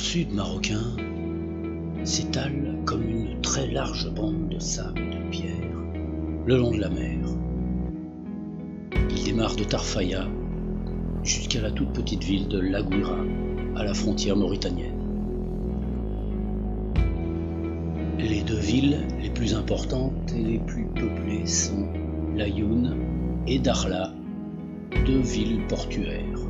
sud marocain s'étale comme une très large bande de sable et de pierre le long de la mer. Il démarre de Tarfaya jusqu'à la toute petite ville de La Gouira, à la frontière mauritanienne. Les deux villes les plus importantes et les plus peuplées sont Laayoune et Dakhla, deux villes portuaires.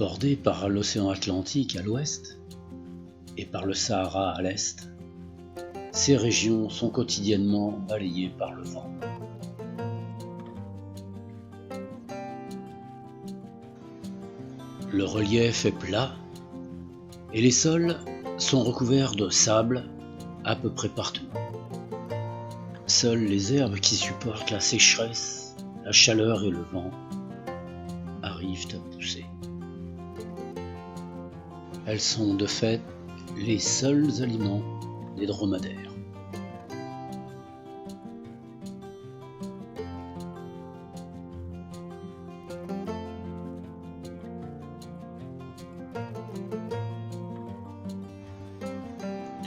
Bordées par l'océan Atlantique à l'ouest et par le Sahara à l'est, ces régions sont quotidiennement balayées par le vent. Le relief est plat et les sols sont recouverts de sable à peu près partout. Seules les herbes qui supportent la sécheresse, la chaleur et le vent arrivent à pousser. Elles sont de fait les seuls aliments des dromadaires.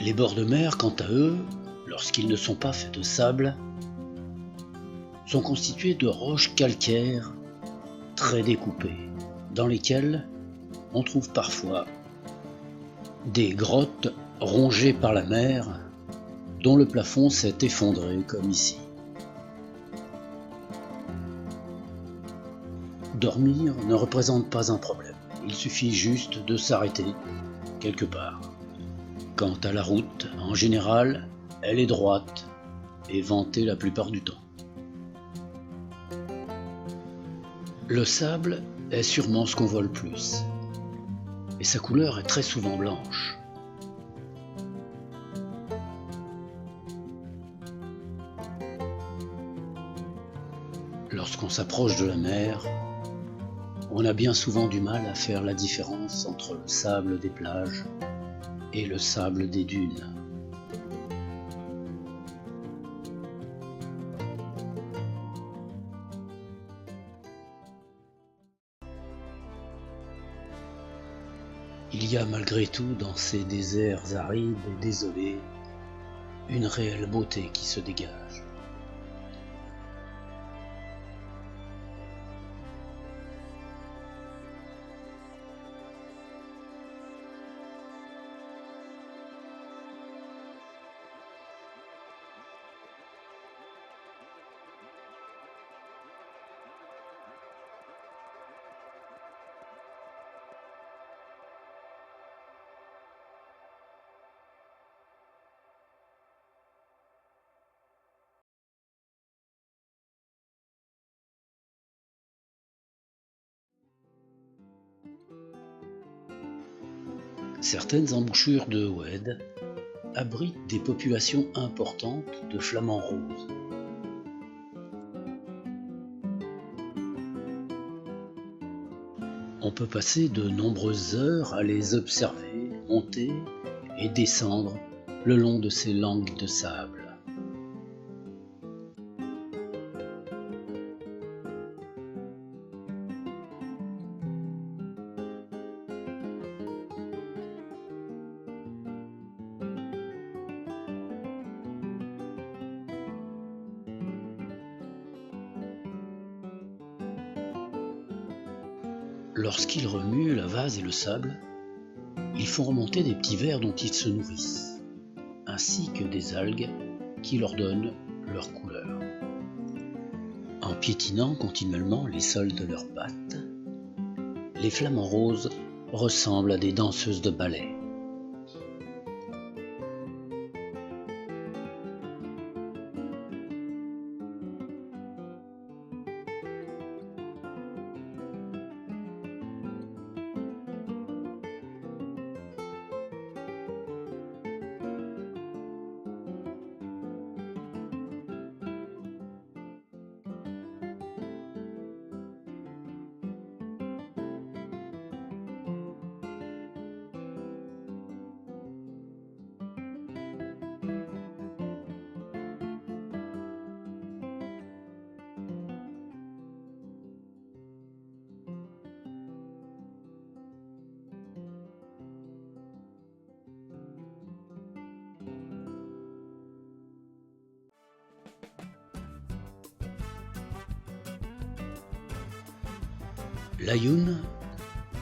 Les bords de mer, quant à eux, lorsqu'ils ne sont pas faits de sable, sont constitués de roches calcaires très découpées, dans lesquelles on trouve parfois des grottes rongées par la mer, dont le plafond s'est effondré comme ici. Dormir ne représente pas un problème, il suffit juste de s'arrêter quelque part. Quant à la route, en général, elle est droite et ventée la plupart du temps. Le sable est sûrement ce qu'on voit le plus, et sa couleur est très souvent blanche. Lorsqu'on s'approche de la mer, on a bien souvent du mal à faire la différence entre le sable des plages et le sable des dunes. Il y a malgré tout dans ces déserts arides et désolés une réelle beauté qui se dégage. Certaines embouchures de Oued abritent des populations importantes de flamants roses. On peut passer de nombreuses heures à les observer monter et descendre le long de ces langues de sable. Lorsqu'ils remuent la vase et le sable, ils font remonter des petits vers dont ils se nourrissent, ainsi que des algues qui leur donnent leur couleur. En piétinant continuellement les sols de leurs pattes, les flamants roses ressemblent à des danseuses de ballet. Laayoune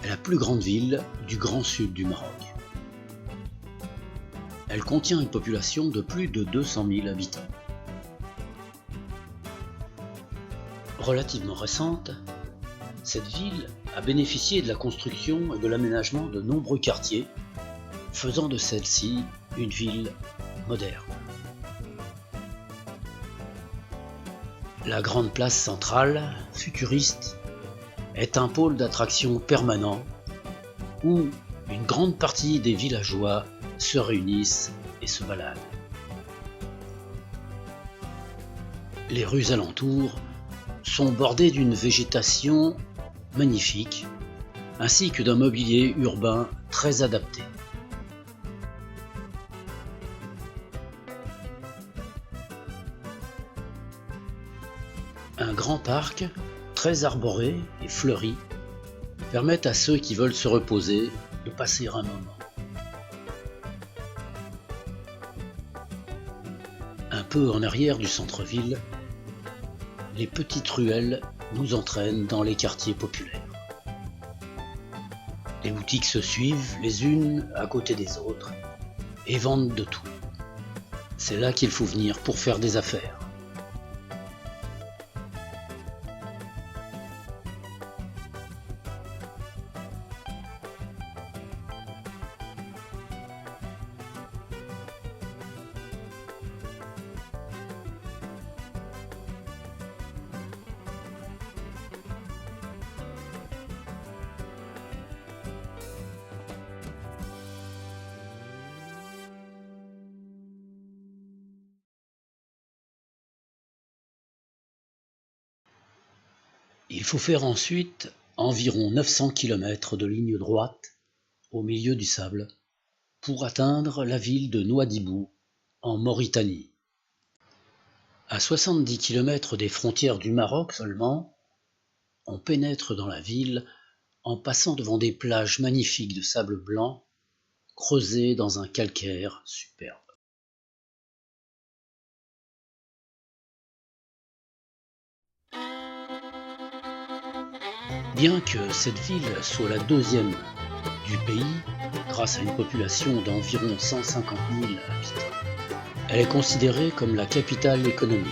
est la plus grande ville du Grand Sud du Maroc. Elle contient une population de plus de 200 000 habitants. Relativement récente, cette ville a bénéficié de la construction et de l'aménagement de nombreux quartiers, faisant de celle-ci une ville moderne. La grande place centrale, futuriste, est un pôle d'attraction permanent où une grande partie des villageois se réunissent et se baladent. Les rues alentours sont bordées d'une végétation magnifique ainsi que d'un mobilier urbain très adapté. Un grand parc, très arboré et fleuri, permet à ceux qui veulent se reposer de passer un moment. Un peu en arrière du centre-ville, les petites ruelles nous entraînent dans les quartiers populaires. Les boutiques se suivent les unes à côté des autres et vendent de tout. C'est là qu'il faut venir pour faire des affaires. Il faut faire ensuite environ 900 km de ligne droite au milieu du sable pour atteindre la ville de Nouadhibou en Mauritanie. À 70 km des frontières du Maroc seulement, on pénètre dans la ville en passant devant des plages magnifiques de sable blanc creusées dans un calcaire superbe. Bien que cette ville soit la deuxième du pays, grâce à une population d'environ 150 000 habitants, elle est considérée comme la capitale économique.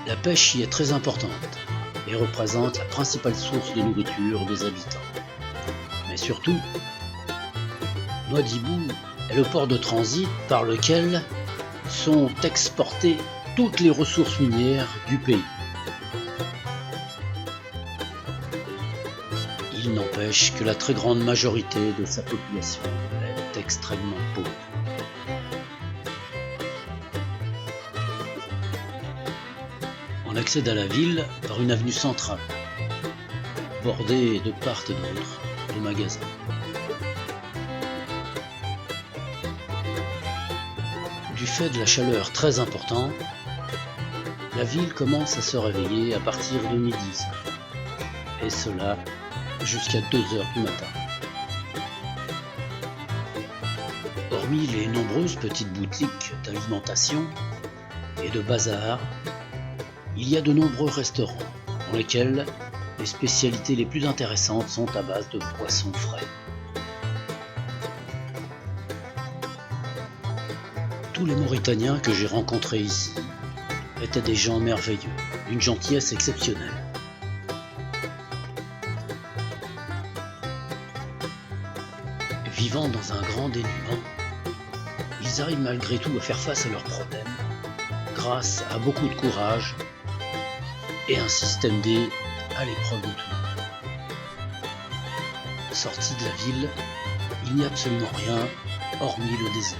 La pêche y est très importante et représente la principale source de nourriture des habitants. Mais surtout, Nouadhibou est le port de transit par lequel sont exportées toutes les ressources minières du pays. Il n'empêche que la très grande majorité de sa population est extrêmement pauvre. On accède à la ville par une avenue centrale, bordée de part et d'autre de magasins. Du fait de la chaleur très importante, la ville commence à se réveiller à partir de midi, et cela jusqu'à 2 heures du matin. Hormis les nombreuses petites boutiques d'alimentation et de bazar, il y a de nombreux restaurants dans lesquels les spécialités les plus intéressantes sont à base de poissons frais. Tous les Mauritaniens que j'ai rencontrés ici étaient des gens merveilleux, d'une gentillesse exceptionnelle. Vivant dans un grand dénuement, ils arrivent malgré tout à faire face à leurs problèmes grâce à beaucoup de courage et un système D à l'épreuve de tout. Sorti de la ville, il n'y a absolument rien hormis le désert.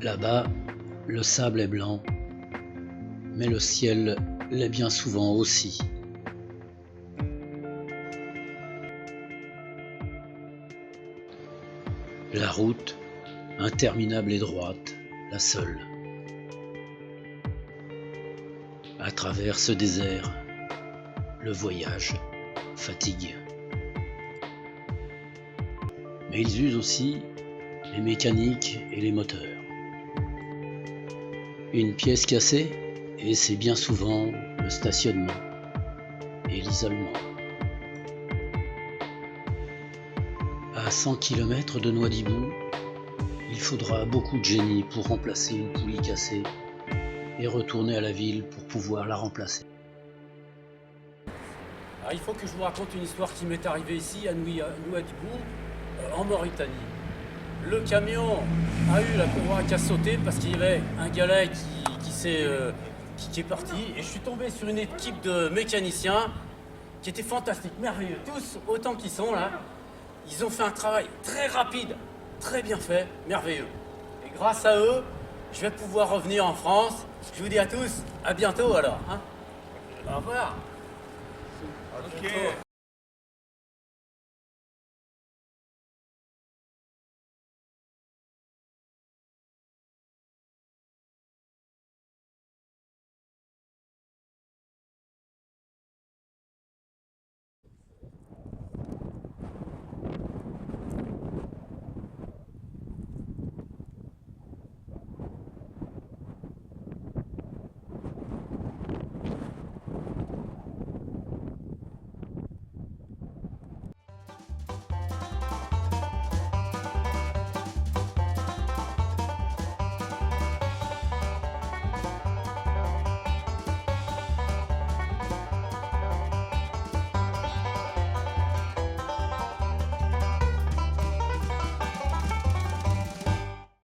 Là-bas, le sable est blanc, mais le ciel l'est bien souvent aussi. La route, interminable et droite, la seule. À travers ce désert, le voyage fatigue. Mais ils usent aussi les mécaniques et les moteurs. Une pièce cassée, et c'est bien souvent le stationnement et l'isolement. À 100 km de Nouadhibou, il faudra beaucoup de génie pour remplacer une poulie cassée et retourner à la ville pour pouvoir la remplacer. Alors, il faut que je vous raconte une histoire qui m'est arrivée ici à Nouadhibou, en Mauritanie. Le camion a eu la courroie qui a sauté parce qu'il y avait un galet qui est parti, et je suis tombé sur une équipe de mécaniciens qui était fantastique, merveilleux. Tous autant qu'ils sont là, ils ont fait un travail très rapide, très bien fait, merveilleux. Et grâce à eux, je vais pouvoir revenir en France. Je vous dis à tous, à bientôt alors. Hein. Au revoir. Ok.